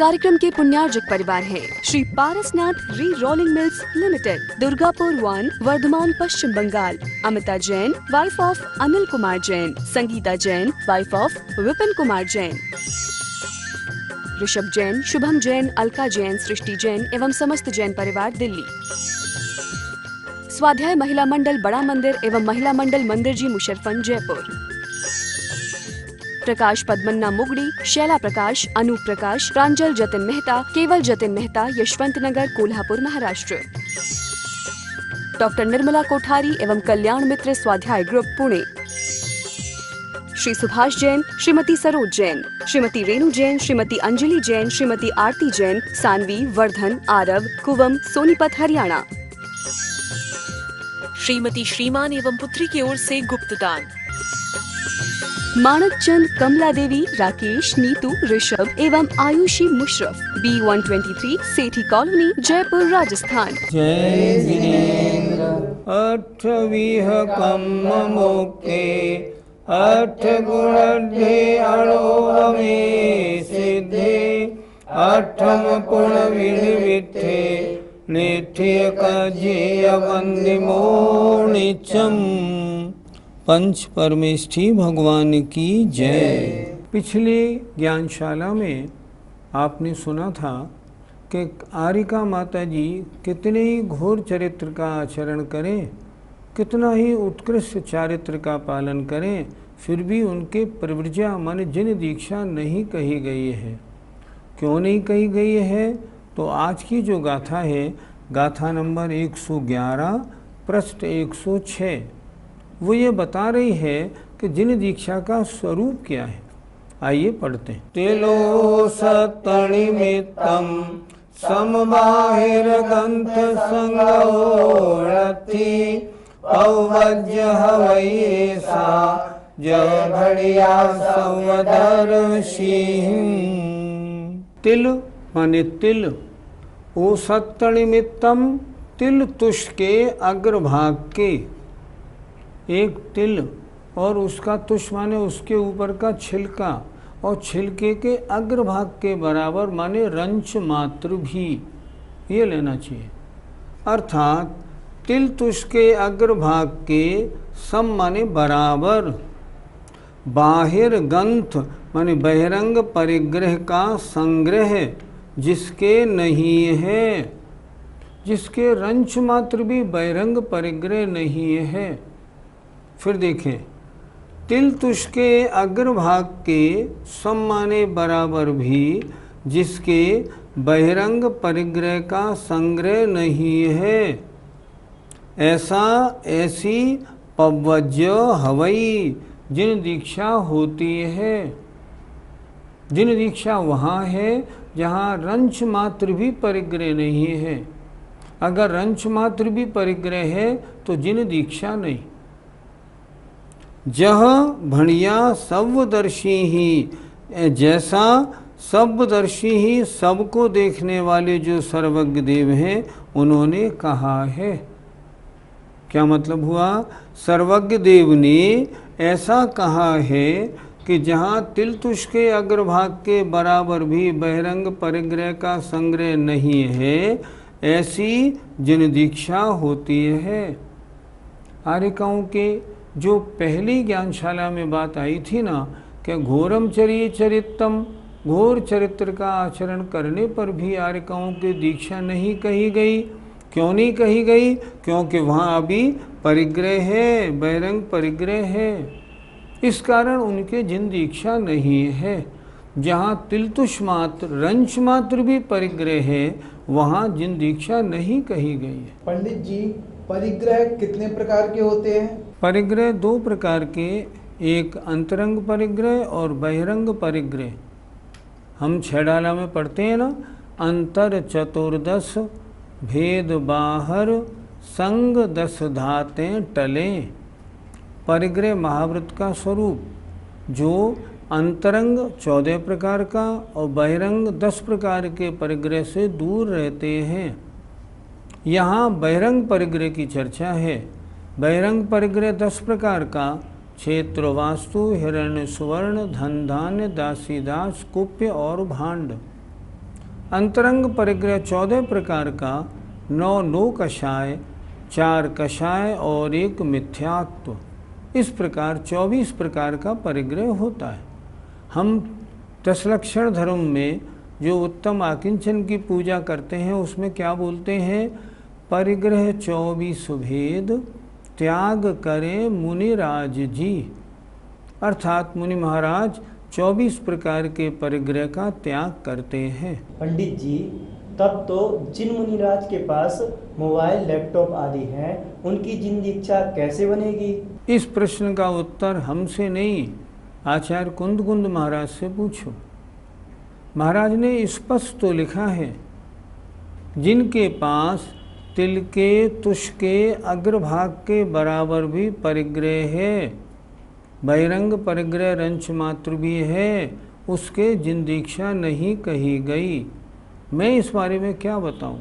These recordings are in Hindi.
कार्यक्रम के पुण्यार्जक परिवार हैं Shri Parasnath re rolling mills limited, Durgapur 1, Vardhaman, Paschim Bengal. Amita Jain, wife of Anil Kumar Jain. Sangeeta Jain, wife of Vipin Kumar Jain. Rishabh Jain, Shubham Jain, Alka Jain, Srishti Jain एवं समस्त जैन परिवार, दिल्ली। स्वाध्याय महिला मंडल बड़ा मंदिर एवं महिला मंडल मंदिर जी, मुशर्रफन, जयपुर। प्रकाश पद्मन्ना मुगड़ी, शैला प्रकाश, अनूप प्रकाश, प्रांजल जतिन मेहता, केवल जतिन मेहता, यशवंत नगर, कोल्हापुर, महाराष्ट्र। डॉक्टर निर्मला कोठारी एवं कल्याण मित्र स्वाध्याय ग्रुप, पुणे। श्री सुभाष जैन, श्रीमती सरोज जैन, श्रीमती रेणु जैन, श्रीमती अंजलि जैन, श्रीमती आरती जैन, सानवी, वर्धन, आरव, कुवम, सोनीपत, हरियाणा। श्रीमती श्रीमान एवं पुत्री की ओर से गुप्तदान। मानक चंद, कमला देवी, राकेश, नीतू, ऋषभ एवं आयुषी मुशरफ, B123, सेठी कॉलोनी, जयपुर, राजस्थान। जय वीरेंद्र। अठवीह कम्म मोके, अठ गुणध्ये अणोरमे सिद्धे, अठम पुण विधि विठे, निठ्य कजिय वंदिमो निचम। पंच परमेष्ठी भगवान की जय। पिछले ज्ञानशाला में आपने सुना था कि आरिका माता जी कितने ही घोर चरित्र का आचरण करें, कितना ही उत्कृष्ट चारित्र का पालन करें, फिर भी उनके प्रव्रजा मन जिन दीक्षा नहीं कही गई है। क्यों नहीं कही गई है? तो आज की जो गाथा है, गाथा नंबर 111, पृष्ठ 106, वो ये बता रही है कि जिन दीक्षा का स्वरूप क्या है। आइए पढ़ते हैं। तिलो सतनिमित्तम समबाहिर गंथ संगोरथी, पौवज्य हवैसा जय भड़िया संवदर सिंह। तिल माने तिल, ओ सत्तनिमित्तम, तिल तुष के अग्रभाग के, एक तिल और उसका तुष माने उसके ऊपर का छिलका, और छिलके के अग्रभाग के बराबर माने रंच मात्र भी, ये लेना चाहिए। अर्थात तिल तुष के अग्रभाग के सम माने बराबर, बाहिर गंथ माने बहिरंग परिग्रह का संग्रह जिसके नहीं है, जिसके रंच मात्र भी बहिरंग परिग्रह नहीं है। फिर देखें, तिल तुष के अग्रभाग के सम माने बराबर भी, जिसके बहिरंग परिग्रह का संग्रह नहीं है, ऐसा ऐसी पवज्य हवई जिन दीक्षा होती है। जिन दीक्षा वहाँ है जहाँ रंच मात्र भी परिग्रह नहीं है। अगर रंच मात्र भी परिग्रह है तो जिन दीक्षा नहीं। जह भणिया सर्वदर्शी ही, जैसा सर्वदर्शी ही सबको देखने वाले जो सर्वज्ञ देव हैं, उन्होंने कहा है। क्या मतलब हुआ? सर्वज्ञ देव ने ऐसा कहा है कि जहाँ तिल तुष के अग्रभाग के बराबर भी बहिरंग परिग्रह का संग्रह नहीं है, ऐसी जिन दीक्षा होती है। आर्यिकाओं के जो पहली ज्ञानशाला में बात आई थी ना कि घोरम चरिय चरितम, घोर चरित्र का आचरण करने पर भी आर्यिकाओं की दीक्षा नहीं कही गई। क्यों नहीं कही गई? क्योंकि वहाँ अभी परिग्रह है, बहिरंग परिग्रह है, इस कारण उनके जिन दीक्षा नहीं है। जहाँ तिलतुष मात्र, रंच मात्र भी परिग्रह है, वहाँ जिन दीक्षा नहीं कही गई है। पंडित जी, परिग्रह कितने प्रकार के होते हैं? परिग्रह दो प्रकार के, एक अंतरंग परिग्रह और बहिरंग परिग्रह। हम छेड़ाला में पढ़ते हैं ना, अंतर चतुर्दश भेद बाहर संग दस धातें टले। परिग्रह महाव्रत का स्वरूप, जो अंतरंग 14 प्रकार का और बहिरंग 10 प्रकार के परिग्रह से दूर रहते हैं। यहाँ बहिरंग परिग्रह की चर्चा है। बहिरंग परिग्रह 10 प्रकार का क्षेत्र, वास्तु, हिरण्य, सुवर्ण, धन, धान्य, दासी दास, कुप्य और भांड, अंतरंग परिग्रह 14 प्रकार का, 9 लोकशाय, 4 कषाय और 1 मिथ्यात्व, इस प्रकार 24 प्रकार का परिग्रह होता है। हम दशलक्षण धर्म में जो उत्तम आकिंचन की पूजा करते हैं उसमें क्या बोलते हैं? परिग्रह 24 भेद त्याग करें मुनिराज जी, अर्थात मुनि महाराज 24 प्रकार के परिग्रह का त्याग करते हैं। पंडित जी, तब तो जिन मुनिराज के पास मोबाइल, लैपटॉप आदि हैं, उनकी जिन दीक्षा कैसे बनेगी? इस प्रश्न का उत्तर हमसे नहीं, आचार्य कुंद महाराज से पूछो। महाराज ने स्पष्ट तो लिखा है, जिनके पास तिल के तुष के अग्रभाग के बराबर भी परिग्रह है, बहिरंग परिग्रह रंच मात्र भी है, उसके जिन दीक्षा नहीं कही गई। मैं इस बारे में क्या बताऊं?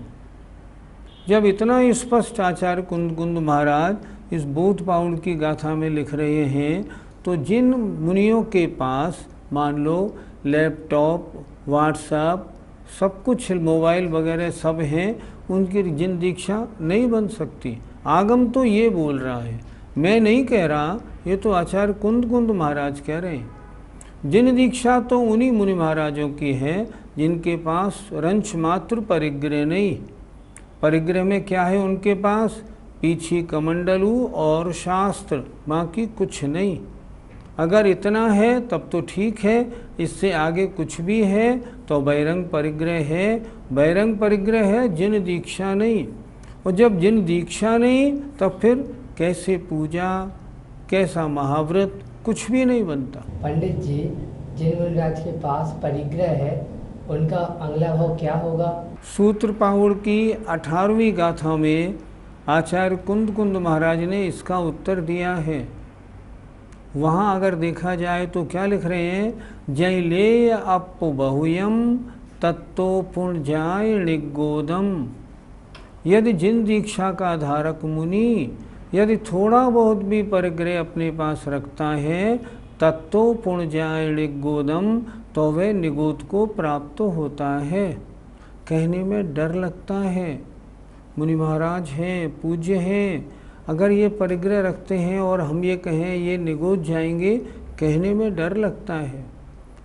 जब इतना स्पष्ट आचार्य कुंद महाराज इस बोध पाउण की गाथा में लिख रहे हैं, तो जिन मुनियों के पास मान लो लैपटॉप, व्हाट्सएप, सब कुछ मोबाइल वगैरह सब हैं, उनकी जिन दीक्षा नहीं बन सकती। आगम तो ये बोल रहा है, मैं नहीं कह रहा, ये तो आचार्य कुंद महाराज कह रहे हैं। जिन दीक्षा तो उन्हीं मुनि महाराजों की है जिनके पास रंच मात्र परिग्रह नहीं। परिग्रह में क्या है उनके पास? पीछी कमंडलू और शास्त्र, बाकी कुछ नहीं। अगर इतना है तब तो ठीक है, इससे आगे कुछ भी है तो बहिरंग परिग्रह है। बहिरंग परिग्रह है, जिन दीक्षा नहीं। और जब जिन दीक्षा नहीं तब फिर कैसे पूजा, कैसा महाव्रत, कुछ भी नहीं बनता। पंडित जी, जिन मुनिराज के पास परिग्रह है उनका अगला भाव क्या होगा? सूत्र पाहुड़ की 18वीं गाथा में आचार्य कुंद महाराज ने इसका उत्तर दिया है। वहाँ अगर देखा जाए तो क्या लिख रहे हैं? जय ले अप बहुयम तत्तो पुण्य जाय निगोदम। यदि जिन दीक्षा का धारक मुनि यदि थोड़ा बहुत भी परिग्रह अपने पास रखता है, तत्तो पुण्य जाय निगोदम, तो वह निगोद को प्राप्त होता है। कहने में डर लगता है, मुनि महाराज हैं, पूज्य हैं, अगर ये परिग्रह रखते हैं और हम ये कहें ये निगोद जाएंगे, कहने में डर लगता है।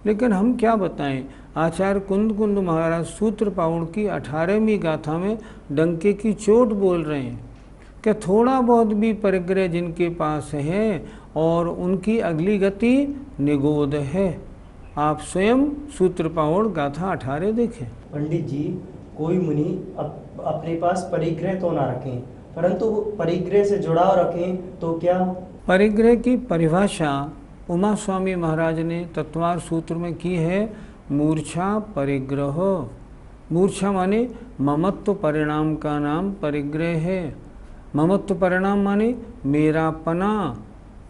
लेकिन हम क्या बताएं? आचार्य कुंद महाराज सूत्र पाउड़ की 18वीं गाथा में डंके की चोट बोल रहे हैं कि थोड़ा बहुत भी परिग्रह जिनके पास है और उनकी अगली गति निगोद है। आप स्वयं सूत्र पाउड़ गाथा 18 देखें। पंडित जी, कोई मुनि अपने पास परिग्रह तो ना रखें, परंतु परिग्रह से जुड़ाव रखें तो क्या? परिग्रह की परिभाषा उमा स्वामी महाराज ने तत्वार सूत्र में की है, मूर्छा परिग्रह। मूर्छा माने ममत्व परिणाम का नाम परिग्रह है। ममत्व परिणाम माने मेरापना।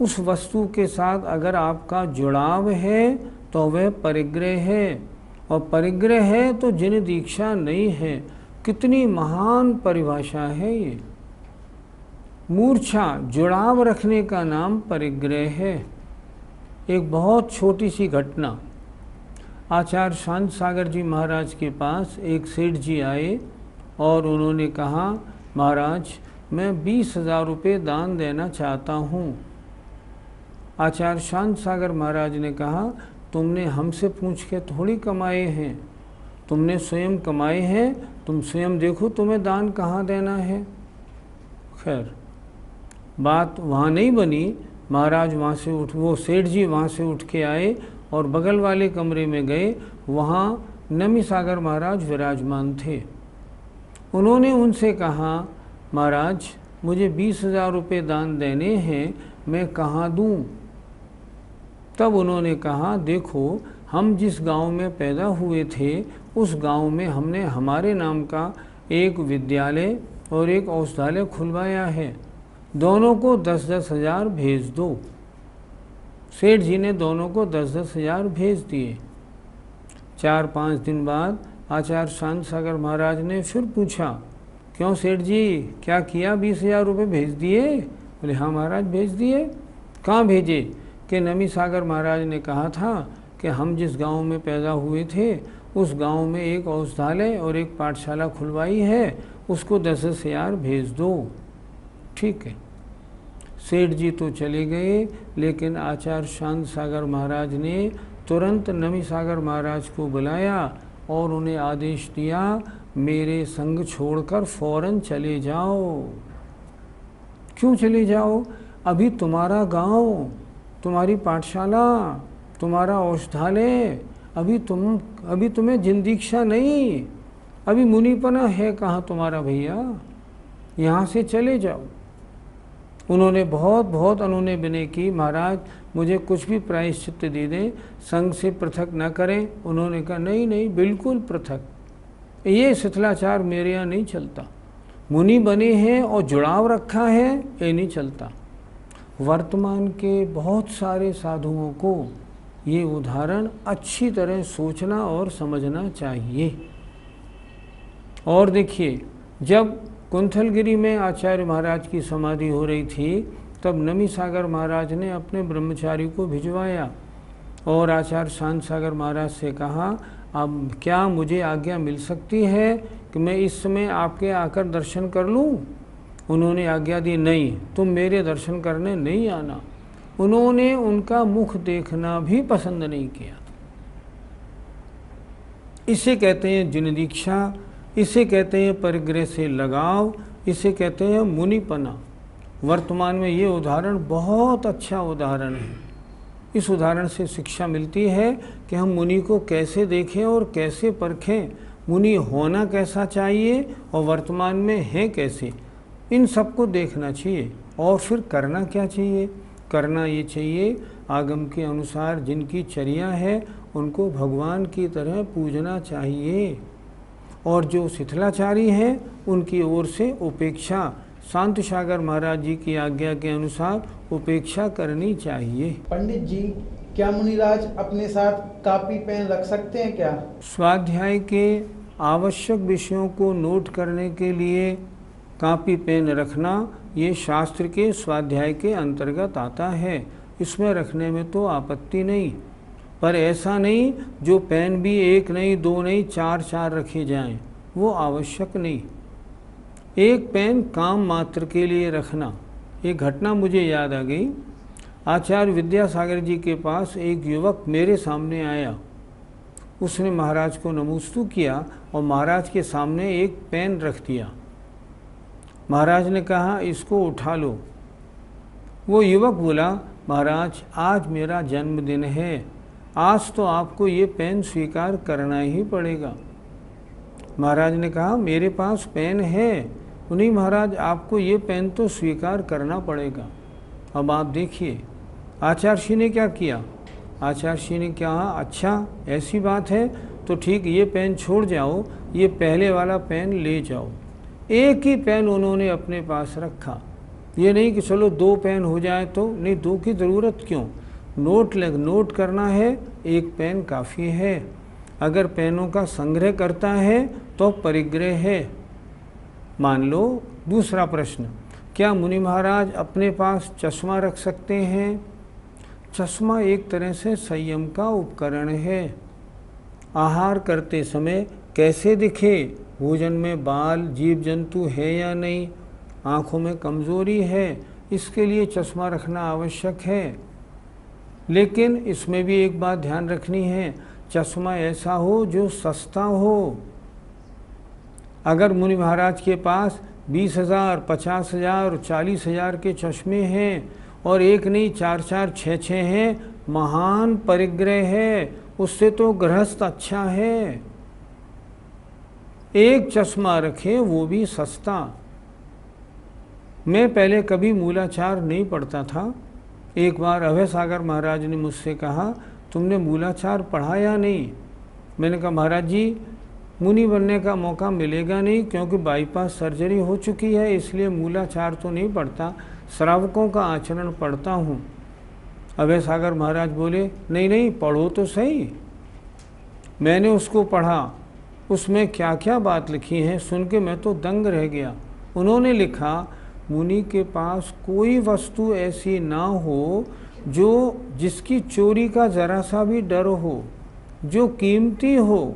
उस वस्तु के साथ अगर आपका जुड़ाव है तो वह परिग्रह है, और परिग्रह है तो जिन दीक्षा नहीं है। कितनी महान परिभाषा है ये। मूर्छा, जुड़ाव रखने का नाम परिग्रह है। एक बहुत छोटी सी घटना, आचार्य शांत सागर जी महाराज के पास एक सेठ जी आए और उन्होंने कहा, महाराज मैं 20,000 रुपये दान देना चाहता हूँ। आचार्य शांत सागर महाराज ने कहा, तुमने हमसे पूछ के थोड़ी कमाए हैं, तुमने स्वयं कमाए हैं, तुम स्वयं देखो तुम्हें दान कहाँ देना है। खैर बात वहाँ नहीं बनी। महाराज वहाँ से वो सेठ जी वहाँ से उठ के आए और बगल वाले कमरे में गए। वहाँ नमी सागर महाराज विराजमान थे। उन्होंने उनसे कहा, महाराज मुझे 20,000 रुपये दान देने हैं, मैं कहाँ दूँ? तब उन्होंने कहा, देखो हम जिस गांव में पैदा हुए थे उस गांव में हमने हमारे नाम का एक विद्यालय और एक औषधालय खुलवाया है, दोनों को 10-10 हज़ार भेज दो। सेठ जी ने दोनों को 10-10 हज़ार भेज दिए। 4-5 दिन बाद आचार्य शांत सागर महाराज ने फिर पूछा, क्यों सेठ जी क्या किया, 20,000 रुपये भेज दिए? बोले हाँ महाराज भेज दिए। कहाँ भेजे? कि नमी सागर महाराज ने कहा था कि हम जिस गांव में पैदा हुए थे उस गांव में एक औषधालय और एक पाठशाला खुलवाई है, उसको 10,000 भेज दो। ठीक है। सेठ जी तो चले गए, लेकिन आचार्य शांत सागर महाराज ने तुरंत नमी सागर महाराज को बुलाया और उन्हें आदेश दिया, मेरे संग छोड़कर फौरन चले जाओ। क्यों चले जाओ? अभी तुम्हारा गांव, तुम्हारी पाठशाला, तुम्हारा औषधालय, अभी तुम्हें जिंदीक्षा नहीं, अभी मुनिपना है कहाँ तुम्हारा भैया, यहाँ से चले जाओ। उन्होंने बहुत उन्होंने विनय की, महाराज मुझे कुछ भी प्रायश्चित दे दें, संघ से पृथक न करें। उन्होंने कहा नहीं नहीं, बिल्कुल पृथक, ये शिथिलाचार मेरे यहाँ नहीं चलता। मुनि बने हैं और जुड़ाव रखा है, ये नहीं चलता। वर्तमान के बहुत सारे साधुओं को ये उदाहरण अच्छी तरह सोचना और समझना चाहिए। और देखिए, जब कुंथलगिरी में आचार्य महाराज की समाधि हो रही थी, तब नमी सागर महाराज ने अपने ब्रह्मचारी को भिजवाया और आचार्य शांत सागर महाराज से कहा, अब क्या मुझे आज्ञा मिल सकती है कि मैं इस समय आपके आकर दर्शन कर लूँ? उन्होंने आज्ञा दी, नहीं, तुम मेरे दर्शन करने नहीं आना। उन्होंने उनका मुख देखना भी पसंद नहीं किया। इसे कहते हैं जिन दीक्षा, इसे कहते हैं परिग्रह से लगाव, इसे कहते हैं मुनिपना। वर्तमान में ये उदाहरण बहुत अच्छा उदाहरण है। इस उदाहरण से शिक्षा मिलती है कि हम मुनि को कैसे देखें और कैसे परखें, मुनि होना कैसा चाहिए और वर्तमान में है कैसे, इन सबको देखना चाहिए। और फिर करना क्या चाहिए? करना ये चाहिए, आगम के अनुसार जिनकी चर्या है उनको भगवान की तरह पूजना चाहिए, और जो शिथिलाचारी हैं उनकी ओर से उपेक्षा, शांत सागर महाराज जी की आज्ञा के अनुसार उपेक्षा करनी चाहिए। पंडित जी, क्या मुनिराज अपने साथ कॉपी पेन रख सकते हैं क्या? स्वाध्याय के आवश्यक विषयों को नोट करने के लिए कॉपी पेन रखना ये शास्त्र के स्वाध्याय के अंतर्गत आता है, इसमें रखने में तो आपत्ति नहीं। पर ऐसा नहीं जो पेन भी एक नहीं, दो नहीं, चार रखे जाएं, वो आवश्यक नहीं। एक पेन काम मात्र के लिए रखना। एक घटना मुझे याद आ गई। आचार्य विद्यासागर जी के पास एक युवक मेरे सामने आया। उसने महाराज को नमोस्तु किया और महाराज के सामने एक पेन रख दिया। महाराज ने कहा, इसको उठा लो। वो युवक बोला, महाराज आज मेरा जन्मदिन है, आज तो आपको ये पेन स्वीकार करना ही पड़ेगा। महाराज ने कहा, मेरे पास पेन है। नहीं महाराज, आपको ये पेन तो स्वीकार करना पड़ेगा। अब आप देखिए आचार्य ने क्या किया। आचार्य ने कहा, अच्छा ऐसी बात है तो ठीक, ये पेन छोड़ जाओ, ये पहले वाला पेन ले जाओ। एक ही पेन उन्होंने अपने पास रखा। ये नहीं कि चलो दो पेन हो जाए, तो नहीं, दो की ज़रूरत क्यों, नोट करना है, एक पेन काफ़ी है। अगर पेनों का संग्रह करता है तो परिग्रह है। मान लो दूसरा प्रश्न, क्या मुनि महाराज अपने पास चश्मा रख सकते हैं? चश्मा एक तरह से संयम का उपकरण है। आहार करते समय कैसे दिखे, भोजन में बाल जीव जंतु है या नहीं, आँखों में कमज़ोरी है, इसके लिए चश्मा रखना आवश्यक है। लेकिन इसमें भी एक बात ध्यान रखनी है, चश्मा ऐसा हो जो सस्ता हो। अगर मुनि महाराज के पास 20,000, 50,000 और 40,000 के चश्मे हैं और एक नहीं 4-4, 6-6 हैं, महान परिग्रह है, उससे तो गृहस्थ अच्छा है। एक चश्मा रखे, वो भी सस्ता। मैं पहले कभी मूलाचार नहीं पढ़ता था। एक बार अभय सागर महाराज ने मुझसे कहा, तुमने मूलाचार पढ़ा या नहीं? मैंने कहा, महाराज जी मुनि बनने का मौका मिलेगा नहीं, क्योंकि बाईपास सर्जरी हो चुकी है, इसलिए मूलाचार तो नहीं पढ़ता, श्रावकों का आचरण पढ़ता हूँ। अभय सागर महाराज बोले, नहीं नहीं, पढ़ो तो सही। मैंने उसको पढ़ा, उसमें क्या क्या बात लिखी है सुन के मैं तो दंग रह गया। उन्होंने लिखा, मुनि के पास कोई वस्तु ऐसी ना हो जिसकी चोरी का ज़रा सा भी डर हो, जो कीमती हो,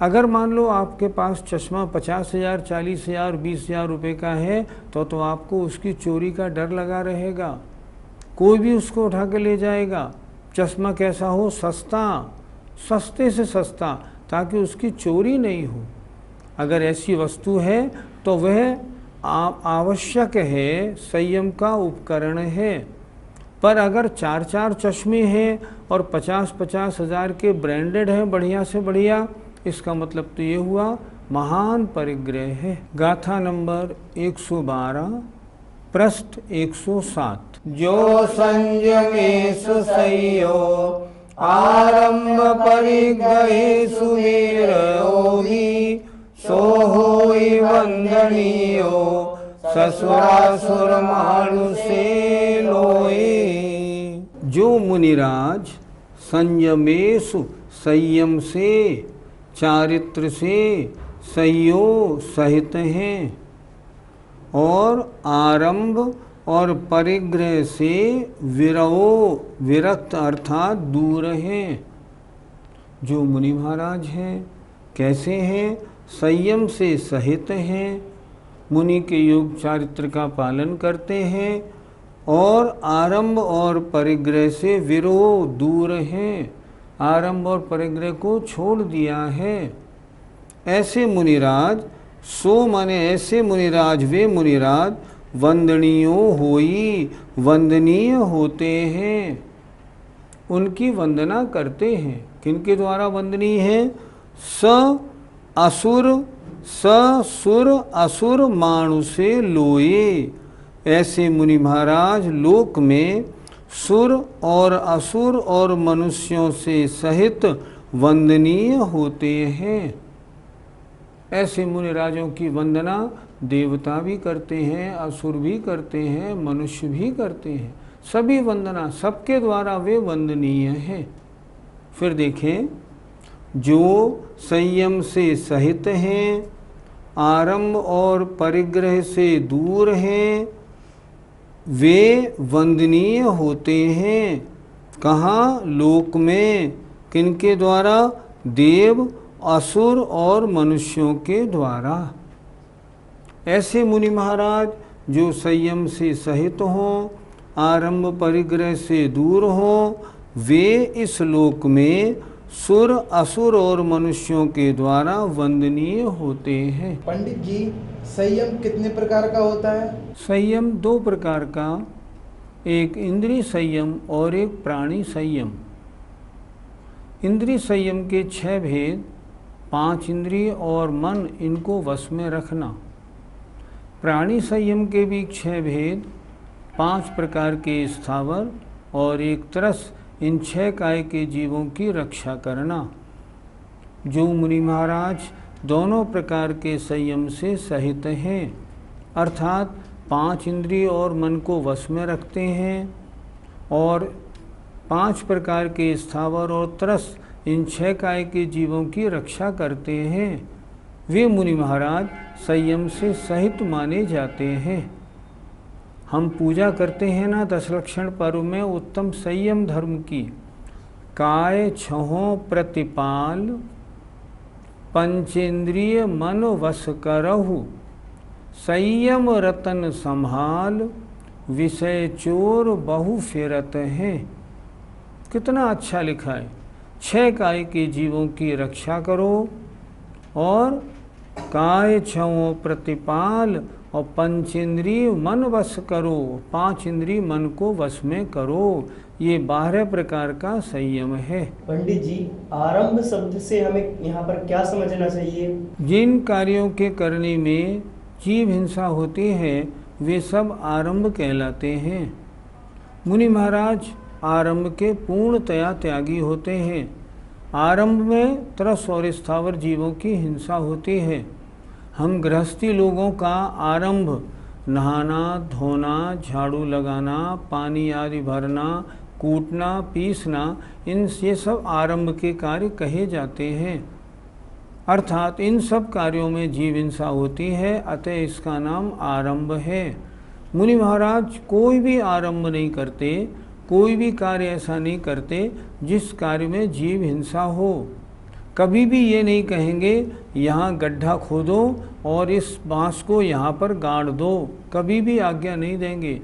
अगर मान लो आपके पास चश्मा 50,000, 40,000, 20,000 रुपये का है तो आपको उसकी चोरी का डर लगा रहेगा, कोई भी उसको उठा के ले जाएगा। चश्मा कैसा हो? सस्ता, सस्ते से सस्ता, ताकि उसकी चोरी नहीं हो। अगर ऐसी वस्तु है तो वह आवश्यक है, संयम का उपकरण है। पर अगर 4-4 चश्मे हैं और 50-50 हज़ार के ब्रांडेड हैं, बढ़िया से बढ़िया, इसका मतलब तो ये हुआ महान परिग्रह है। गाथा नंबर 112, पृष्ठ 107। जो संयमेषु संयो आरंभ परिग्रहेषु वीरयोगी सो होई वंदनीयो ससुरासुर मानुषे लोए। जो मुनिराज संयमेषु संयम से, चारित्र से संयो सहित हैं और आरंभ और परिग्रह से विरवो विरक्त अर्थात दूर हैं। जो मुनि महाराज हैं कैसे हैं? संयम से सहित हैं, मुनि के योग चारित्र का पालन करते हैं और आरंभ और परिग्रह से विरवो दूर हैं, आरंभ और परिग्रह को छोड़ दिया है। ऐसे मुनिराज, सो माने ऐसे मुनिराज, वे मुनिराज वंदनीयो होई, वंदनीय होते हैं, उनकी वंदना करते हैं। किनके द्वारा वंदनीय है? स असुर, स सुर असुर मानुषे लोए। ऐसे मुनि महाराज लोक में सुर और असुर और मनुष्यों से सहित वंदनीय होते हैं। ऐसे मुनिराजों की वंदना देवता भी करते हैं, असुर भी करते हैं, मनुष्य भी करते हैं। सभी वंदना, सबके द्वारा वे वंदनीय हैं। फिर देखें, जो संयम से सहित हैं, आरंभ और परिग्रह से दूर हैं, वे वंदनीय होते हैं। कहाँ? लोक में। किनके द्वारा? देव, असुर और मनुष्यों के द्वारा। ऐसे मुनि महाराज जो संयम से सहित हों, आरंभ परिग्रह से दूर हों, वे इस लोक में सुर, असुर और मनुष्यों के द्वारा वंदनीय होते हैं। पंडित जी, संयम कितने प्रकार का होता है? संयम 2 प्रकार का, एक इंद्रिय संयम और एक प्राणी संयम। इंद्रिय संयम के 6 भेद, 5 इंद्रिय और मन, इनको वश में रखना। प्राणी संयम के भी 6 भेद, 5 प्रकार के स्थावर और एक तरस, इन 6 काय के जीवों की रक्षा करना। जो मुनि महाराज दोनों प्रकार के संयम से सहित हैं, अर्थात 5 इंद्रिय और मन को वश में रखते हैं और 5 प्रकार के स्थावर और तरस, इन 6 काय के जीवों की रक्षा करते हैं, वे मुनि महाराज संयम से सहित माने जाते हैं। हम पूजा करते हैं ना दशलक्षण पर्व में उत्तम संयम धर्म की। काय छहों प्रतिपाल, पंचेंद्रिय मन वश करहु, संयम रतन संभाल, विषय चोर बहु फिरत हैं। कितना अच्छा लिखा है। 6 काय के जीवों की रक्षा करो और काय छहों प्रतिपाल और पंचेंद्रिय मन वश करो, 5 इंद्रिय मन को वश में करो। ये 12 प्रकार का संयम है। पंडित जी, आरंभ शब्द से हमें यहाँ पर क्या समझना चाहिए? जिन कार्यों के करने में जीव हिंसा होती है वे सब आरंभ कहलाते हैं। मुनि महाराज आरंभ के पूर्णतया त्यागी होते हैं। आरंभ में तरस और स्थावर जीवों की हिंसा होती है। हम गृहस्थी लोगों का आरंभ नहाना, धोना, झाड़ू लगाना, पानी आदि भरना, कूटना, पीसना, ये सब आरंभ के कार्य कहे जाते हैं। अर्थात इन सब कार्यों में जीव हिंसा होती है, अतः इसका नाम आरंभ है। मुनि महाराज कोई भी आरंभ नहीं करते, कोई भी कार्य ऐसा नहीं करते जिस कार्य में जीव हिंसा हो। कभी भी ये नहीं कहेंगे यहाँ गड्ढा खोदो और इस बांस को यहाँ पर गाड़ दो, कभी भी आज्ञा नहीं देंगे।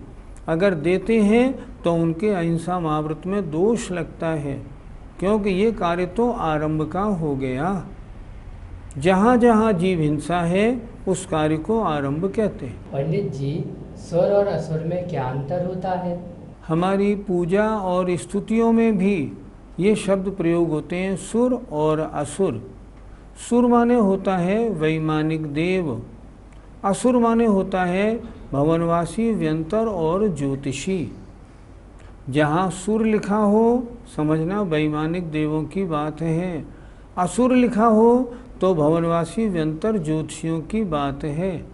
अगर देते हैं तो उनके अहिंसा महाव्रत में दोष लगता है, क्योंकि ये कार्य तो आरंभ का हो गया। जहाँ जहाँ जीव हिंसा है उस कार्य को आरंभ कहते हैं। पंडित जी, सुर और असुर में क्या अंतर होता है? हमारी पूजा और स्तुतियों में भी ये शब्द प्रयोग होते हैं, सुर और असुर। सुर माने होता है वैमानिक देव, असुर माने होता है भवनवासी, व्यंतर और ज्योतिषी। जहाँ सुर लिखा हो समझना वैमानिक देवों की बात है, असुर लिखा हो तो भवनवासी, व्यंतर, ज्योतिषियों की बात है।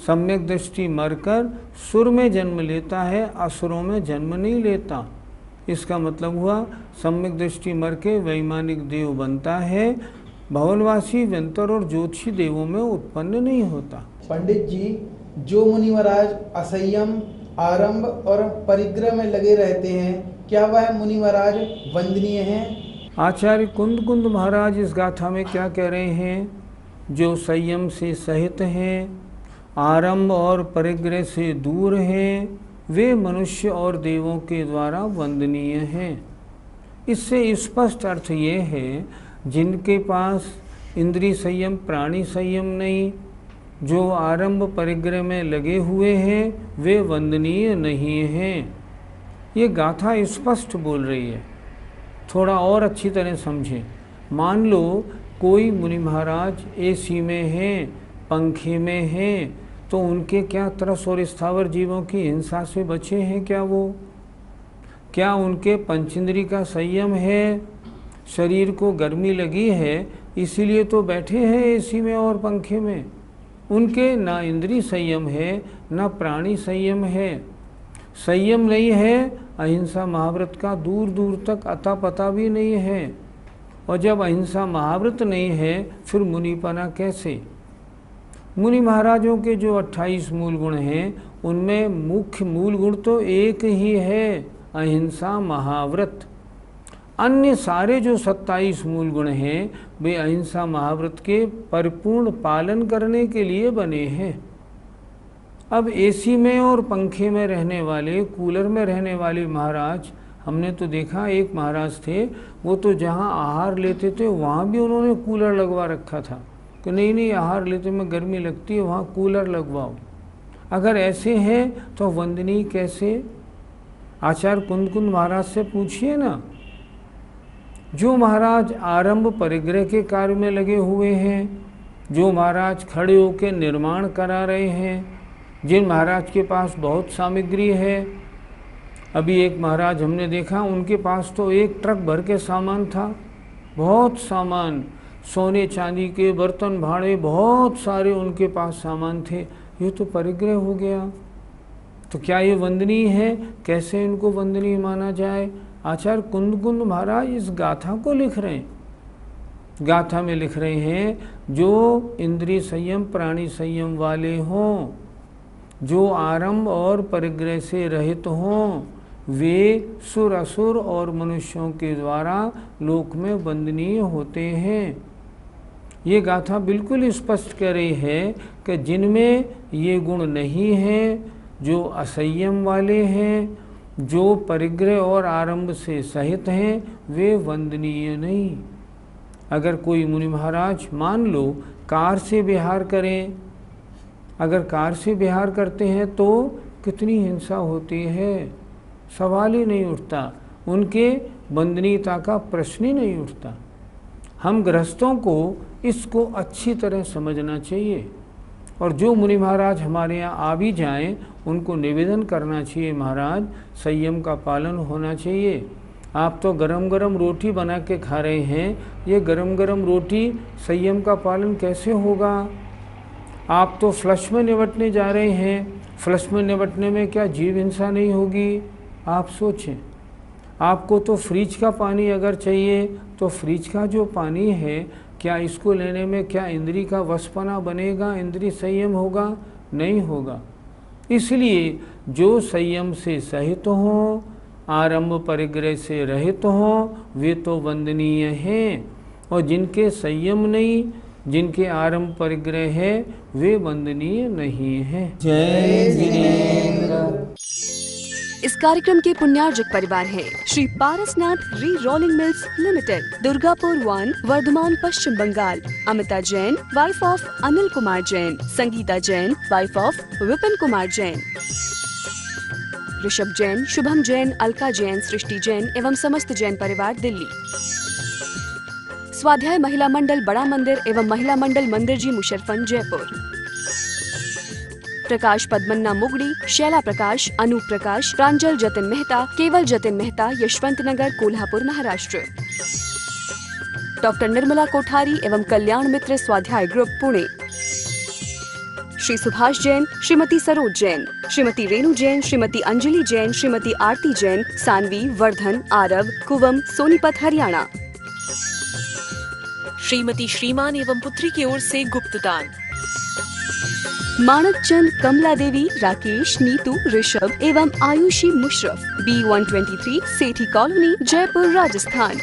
सम्यक दृष्टि मरकर सुर में जन्म लेता है, असुरों में जन्म नहीं लेता। इसका मतलब हुआ सम्यक दृष्टि मर के वैमानिक देव बनता है, भवनवासी, व्यंतर और ज्योतिषी देवों में उत्पन्न नहीं होता। पंडित जी, जो मुनि महाराज असंयम, आरंभ और परिग्रह में लगे रहते हैं, क्या वह मुनि महाराज वंदनीय हैं? आचार्य कुंद महाराज इस गाथा में क्या कह रहे हैं? जो संयम से सहित हैं, आरंभ और परिग्रह से दूर हैं, वे मनुष्य और देवों के द्वारा वंदनीय हैं। इससे स्पष्ट अर्थ ये है, जिनके पास इंद्रिय संयम, प्राणी संयम नहीं, जो आरंभ परिग्रह में लगे हुए हैं, वे वंदनीय नहीं हैं। ये गाथा स्पष्ट बोल रही है। थोड़ा और अच्छी तरह समझें। मान लो कोई मुनि महाराज एसी में हैं, पंखे में हैं, तो उनके क्या तरस और स्थावर जीवों की हिंसा से बचे हैं क्या वो? क्या उनके पंचेंद्रिय का संयम है? शरीर को गर्मी लगी है इसीलिए तो बैठे हैं एसी में और पंखे में। उनके ना इंद्रिय संयम है, ना प्राणी संयम है। संयम नहीं है, अहिंसा महाव्रत का दूर दूर तक अता पता भी नहीं है। और जब अहिंसा महाव्रत नहीं है फिर मुनिपना कैसे? मुनि महाराजों के जो 28 मूल गुण हैं, उनमें मुख्य मूल गुण तो एक ही है, अहिंसा महाव्रत। अन्य सारे जो 27 मूल गुण हैं, वे अहिंसा महाव्रत के परिपूर्ण पालन करने के लिए बने हैं। अब एसी में और पंखे में रहने वाले, कूलर में रहने वाले महाराज, हमने तो देखा एक महाराज थे, वो तो जहाँ आहार लेते थे वहाँ भी उन्होंने कूलर लगवा रखा था कि नहीं आहार लेते में गर्मी लगती है, वहाँ कूलर लगवाओ। अगर ऐसे हैं तो वंदनीय कैसे? आचार्य कुंद महाराज से पूछिए ना। जो महाराज आरंभ परिग्रह के कार्य में लगे हुए हैं, जो महाराज खड़े होकर निर्माण करा रहे हैं, जिन महाराज के पास बहुत सामग्री है। अभी एक महाराज हमने देखा, उनके पास तो एक ट्रक भर के सामान था, बहुत सामान, सोने चांदी के बर्तन भाड़े बहुत सारे उनके पास सामान थे। ये तो परिग्रह हो गया, तो क्या ये वंदनीय है? कैसे इनको वंदनीय माना जाए? आचार्य कुंद महाराज इस गाथा को लिख रहे हैं। गाथा में लिख रहे हैं, जो इंद्रिय संयम, प्राणी संयम वाले हों, जो आरंभ और परिग्रह से रहित हों, वे सुर, असुर और मनुष्यों के द्वारा लोक में वंदनीय होते हैं। ये गाथा बिल्कुल स्पष्ट कह रही है कि जिनमें ये गुण नहीं हैं, जो असंयम वाले हैं, जो परिग्रह और आरंभ से सहित हैं, वे वंदनीय नहीं। अगर कोई मुनि महाराज मान लो कार से विहार करें, अगर कार से विहार करते हैं तो कितनी हिंसा होती है, सवाल ही नहीं उठता, उनके वंदनीयता का प्रश्न ही नहीं उठता। हम गृहस्थों को इसको अच्छी तरह समझना चाहिए, और जो मुनि महाराज हमारे यहाँ आ भी जाएं, उनको निवेदन करना चाहिए, महाराज संयम का पालन होना चाहिए। आप तो गरम गरम रोटी बना के खा रहे हैं, ये गरम गरम रोटी संयम का पालन कैसे होगा? आप तो फ्लश में निपटने जा रहे हैं, फ्लश में निपटने में क्या जीव हिंसा नहीं होगी? आप सोचें। आपको तो फ्रिज का पानी अगर चाहिए तो फ्रिज का जो पानी है, क्या इसको लेने में क्या इंद्रिय का वशपना बनेगा, इंद्रिय संयम होगा? नहीं होगा। इसलिए जो संयम से सहित हों, आरंभ परिग्रह से रहित हों, वे तो वंदनीय हैं। और जिनके संयम नहीं, जिनके आरंभ परिग्रह है, वे वंदनीय नहीं है। जय जिनेन्द्र। इस कार्यक्रम के पुण्यार्जक परिवार है Shri Parasnath re rolling mills limited, Durgapur 1, Vardhaman, Paschim Bengal. Amita Jain, wife of Anil Kumar Jain. Sangeeta Jain, wife of Vipin Kumar Jain. Rishabh Jain, Shubham Jain, Alka Jain, Srishti Jain एवं समस्त जैन परिवार, दिल्ली। स्वाध्याय महिला मंडल बड़ा मंदिर एवं महिला मंडल मंदिर जी, मुशर्रफन, जयपुर। प्रकाश पद्मन्ना मुगड़ी, शैला प्रकाश, अनूप प्रकाश, प्रांजल जतिन मेहता, केवल जतिन मेहता, यशवंत नगर, कोल्हापुर, महाराष्ट्र। डॉक्टर निर्मला कोठारी एवं कल्याण मित्र स्वाध्याय ग्रुप, पुणे। श्री सुभाष जैन, श्रीमती सरोज जैन, श्रीमती रेणु जैन, श्रीमती अंजलि जैन, श्रीमती आरती जैन, सानवी, वर्धन, आरव, कुवम, सोनीपत, हरियाणा। श्रीमती श्रीमान एवं पुत्री की ओर से गुप्तदान। माणक चंद, कमला देवी, राकेश, नीतू, ऋषभ एवं आयुषी मुशरफ, B123, सेठी कॉलोनी, जयपुर, राजस्थान।